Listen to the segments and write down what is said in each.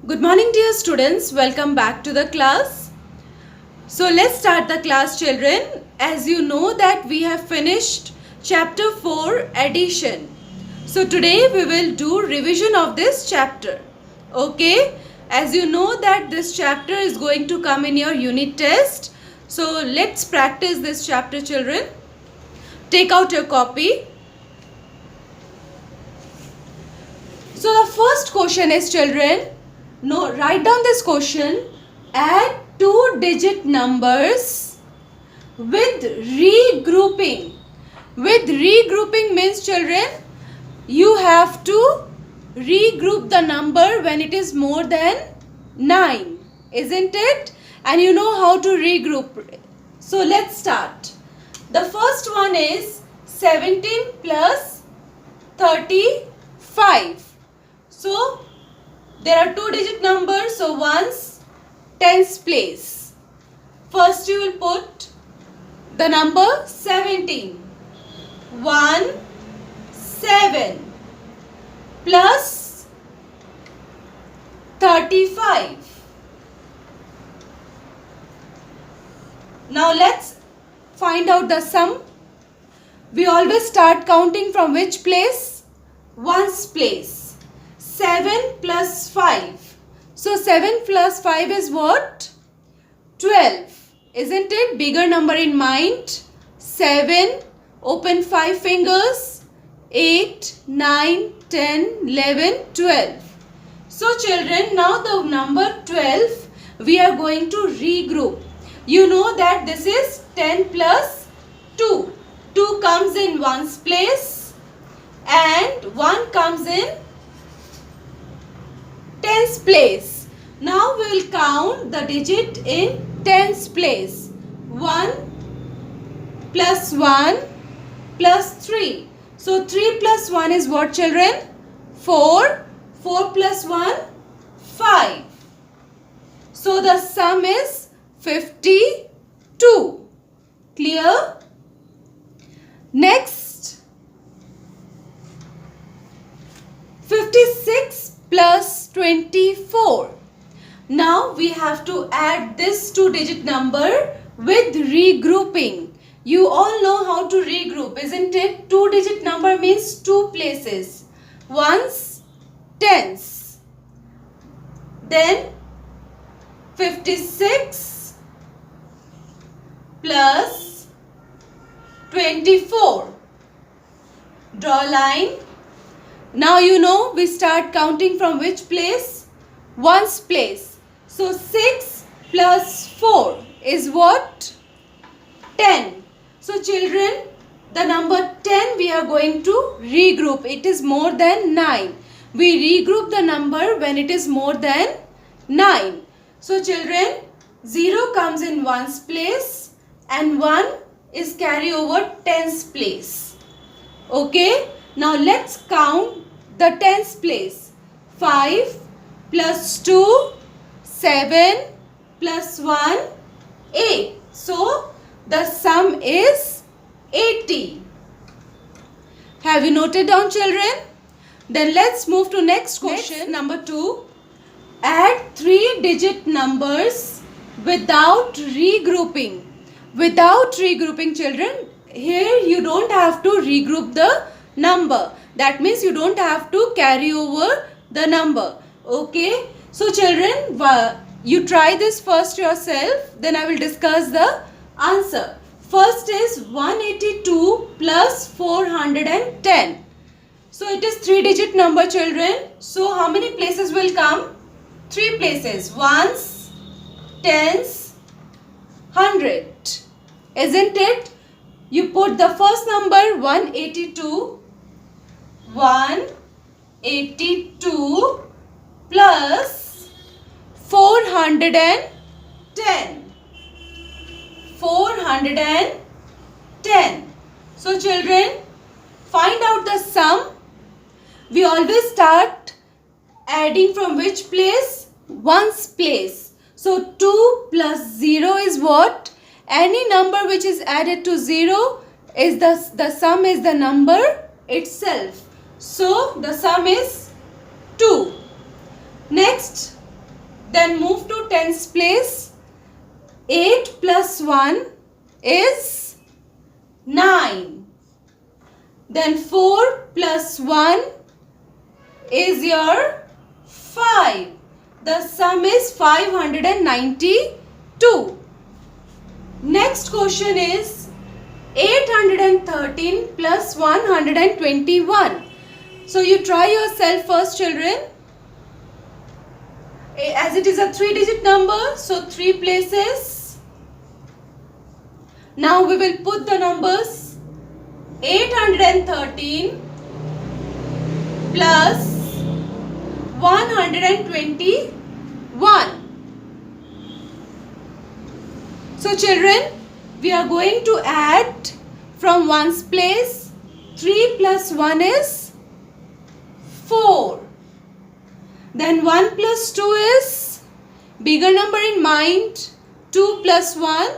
Good morning, dear students. Welcome back to the class. So let's start the class, children. As you know that we have finished chapter 4 addition. So today we will do revision of this chapter. Okay? As you know that this chapter is going to come in your unit test. So let's practice this chapter, children. Take out your copy. So the first question is, children, write down this question. Add two-digit numbers with regrouping. With regrouping means, children, you have to regroup the number when it is more than 9, isn't it? And you know how to regroup. So let's start. The first one is 17 plus 35. So there are two-digit numbers, so ones tens place. First you will put the number 17. 1, 7 plus 35. Now let's find out the sum. We always start counting from which place? Ones place. 7 plus 5. So 7 plus 5 is what? 12. Isn't it? Bigger number in mind. 7. Open 5 fingers. 8, 9, 10, 11, 12. So children, now the number 12 we are going to regroup. You know that this is 10 plus 2. 2 comes in ones place and 1 comes in tens place. Now we will count the digit in tens place. 1 plus 1 plus 3. So 3 plus 1 is what, children? 4. 4 plus 1, 5. So the sum is 52. Clear? Next, 56 plus 24. Now we have to add this two-digit number with regrouping. You all know how to regroup, isn't it? Two-digit number means two places. Ones, tens. Then 56 plus 24. Draw a line. Now you know we start counting from which place? Ones place. So 6 plus 4 is what? 10. So children, the number 10 we are going to regroup. It is more than 9. We regroup the number when it is more than 9. So children, 0 comes in ones place and 1 is carry over tens place. Okay. Now let's count the tens place. 5 plus 2, 7 plus 1, 8. So the sum is 80. Have you noted down, children? Then let's move to next question. Number 2. Add three-digit numbers without regrouping. Without regrouping, children, here you don't have to regroup the number. That means you don't have to carry over the number. Okay. So children, you try this first yourself. Then I will discuss the answer. First is 182 plus 410. So it is three-digit number, children. So how many places will come? 3 places. Ones, tens, 100. Isn't it? You put the first number 182. 182 plus 410. 410. So children, find out the sum. We always start adding from which place? Ones place. So 2 plus 0 is what? Any number which is added to 0 is the sum is the number itself. So the sum is 2. Next, Then move to tens place. 8 plus 1 is 9. Then 4 plus 1 is your 5. The sum is 592. Next question is 813 plus 121. So you try yourself first, children. As it is a 3-digit number, so 3 places. Now we will put the numbers 813 plus 121. So children, we are going to add from ones place. 3 plus 1 is 4. Then 1 plus 2 is bigger number in mind. 2 plus 1,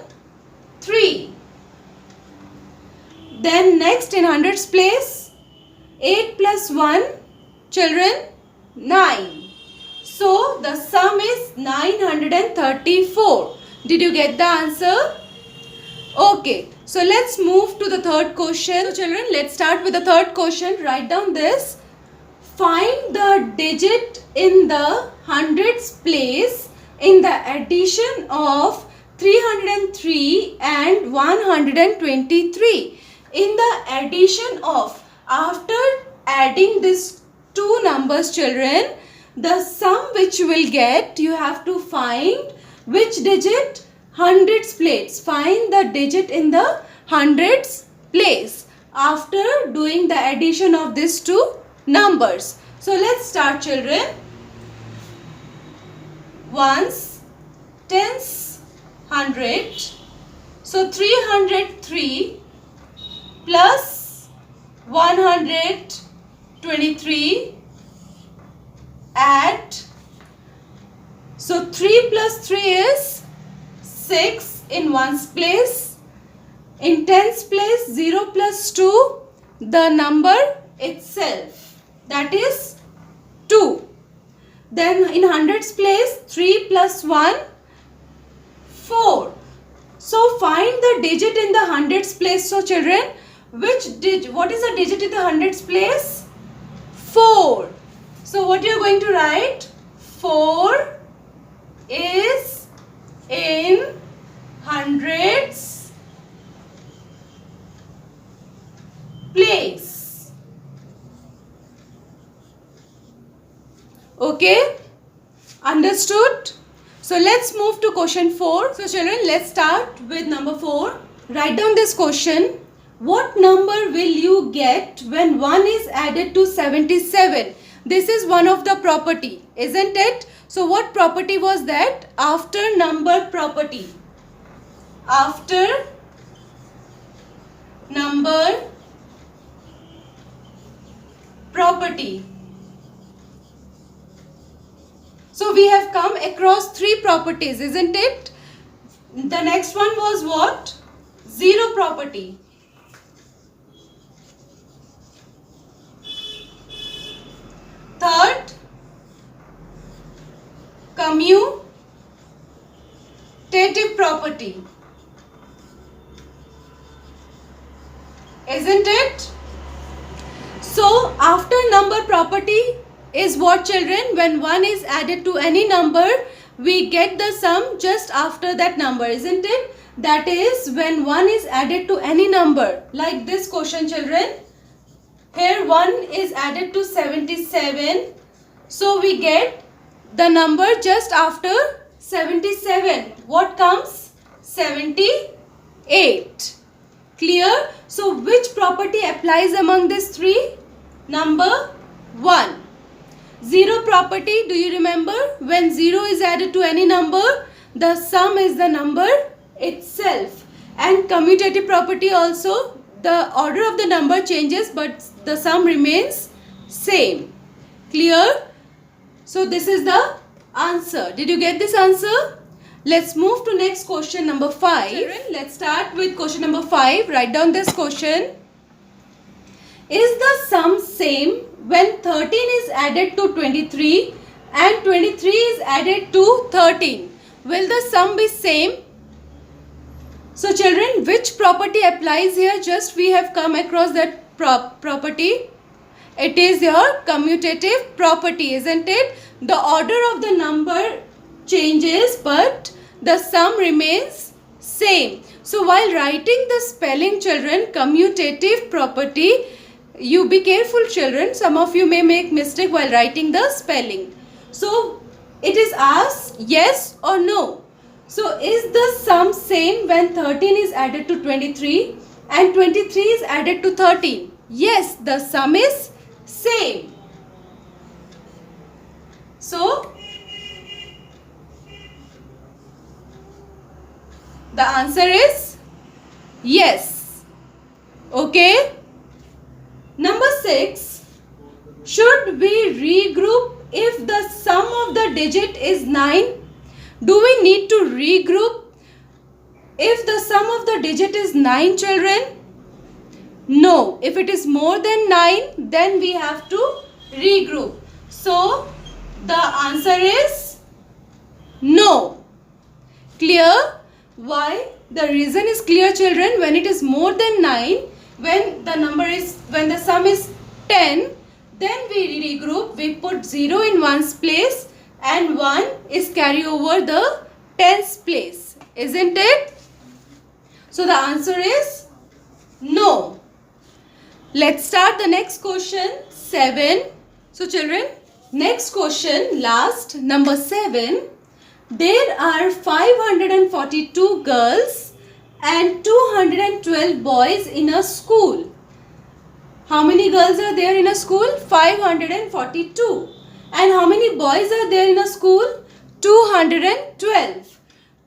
3. Then next in hundreds place, 8 plus 1, children, 9. So the sum is 934. Did you get the answer? Okay. So let's move to the third question. So children, let's start with the third question. Write down this. Find the digit in the hundreds place in the addition of 303 and 123. In the addition of, after adding these two numbers, children, the sum which you will get, you have to find which digit? Hundreds place. Find the digit in the hundreds place after doing the addition of these two numbers. So let's start, children. Ones, tens, 100. So 303 plus 123 add. So 3 plus 3 is 6 in ones place. In tens place, 0 plus 2, the number itself, that is 2. Then in hundreds place, 3 plus 1, 4. So find the digit in the hundreds place. So children, what is the digit in the hundreds place? 4. So what you are going to write? 4 is in hundreds place. Okay, understood? So let's move to question 4. So children, let's start with number 4. Write down this question. What number will you get when 1 is added to 77? This is one of the property, isn't it? So what property was that? After number property. After number property. So we have come across 3 properties, isn't it? The next one was what? Zero property. Third, commutative property. Isn't it? So after number property is what, children? When 1 is added to any number, we get the sum just after that number, isn't it? That is when 1 is added to any number. Like this question, children. Here 1 is added to 77. So we get the number just after 77. What comes? 78. Clear? So which property applies among these 3? Number 1. Zero property, do you remember? When 0 is added to any number, the sum is the number itself. And commutative property also, the order of the number changes but the sum remains same. Clear? So this is the answer. Did you get this answer? Let's move to next question, number 5. Children, let's start with question number 5. Write down this question. Is the sum same when 13 is added to 23 and 23 is added to 13. Will the sum be same? So children, which property applies here? Just we have come across that property. It is your commutative property, isn't it? The order of the number changes but the sum remains same. So while writing the spelling, children, commutative property, you be careful children. Some of you may make mistake while writing the spelling. So it is asked yes or no. So is the sum same when 13 is added to 23 and 23 is added to 13? Yes, the sum is same. So the answer is yes. Okay. Number 6. Should we regroup if the sum of the digit is 9? Do we need to regroup if the sum of the digit is 9, children? No. If it is more than 9, then we have to regroup. So, the answer is no. Clear? Why? The reason is clear, children. When it is more than 9, when the sum is 10, then we regroup. We put 0 in one's place and 1 is carry over the tens place. Isn't it? So, the answer is no. Let's start the next question, 7. So children, next question, last, number 7. There are 542 girls and 212 boys in a school. How many girls are there in a school? 542. And how many boys are there in a school? 212.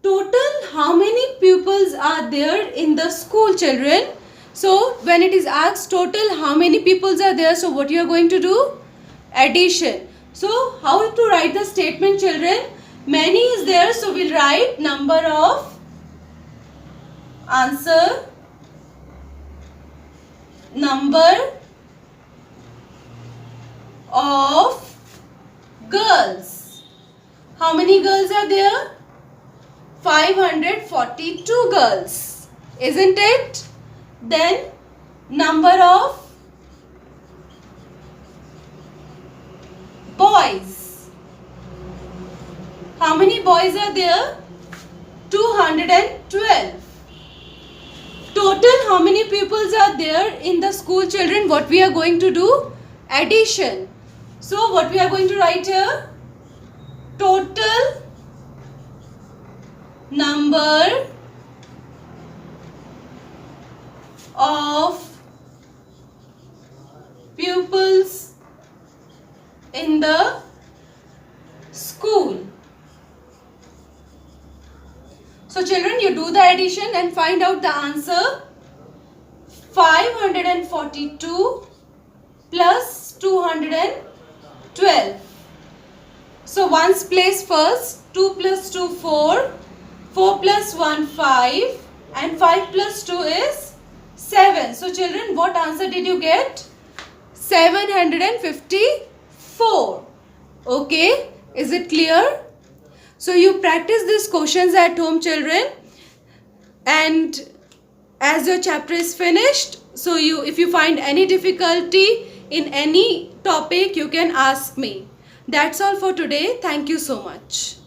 Total, how many pupils are there in the school, children? So, when it is asked total, how many pupils are there? So, what you are going to do? Addition. So, how to write the statement, children? Many is there. So, we'll write number of answer, number of girls. How many girls are there? 542 girls. Isn't it? Then number of boys. How many boys are there? 212. Total, how many pupils are there in the school, children? What we are going to do? Addition. So, what we are going to write here? Total number of pupils in the school. So children, you do the addition and find out the answer. 542 plus 212. So ones place first. 2 plus 2 4. 4 plus 1 5. And 5 plus 2 is 7. So children, what answer did you get? 754. Okay, is it clear? So you practice these questions at home, children, and as your chapter is finished, so if you find any difficulty in any topic, you can ask me. That's all for today. Thank you so much.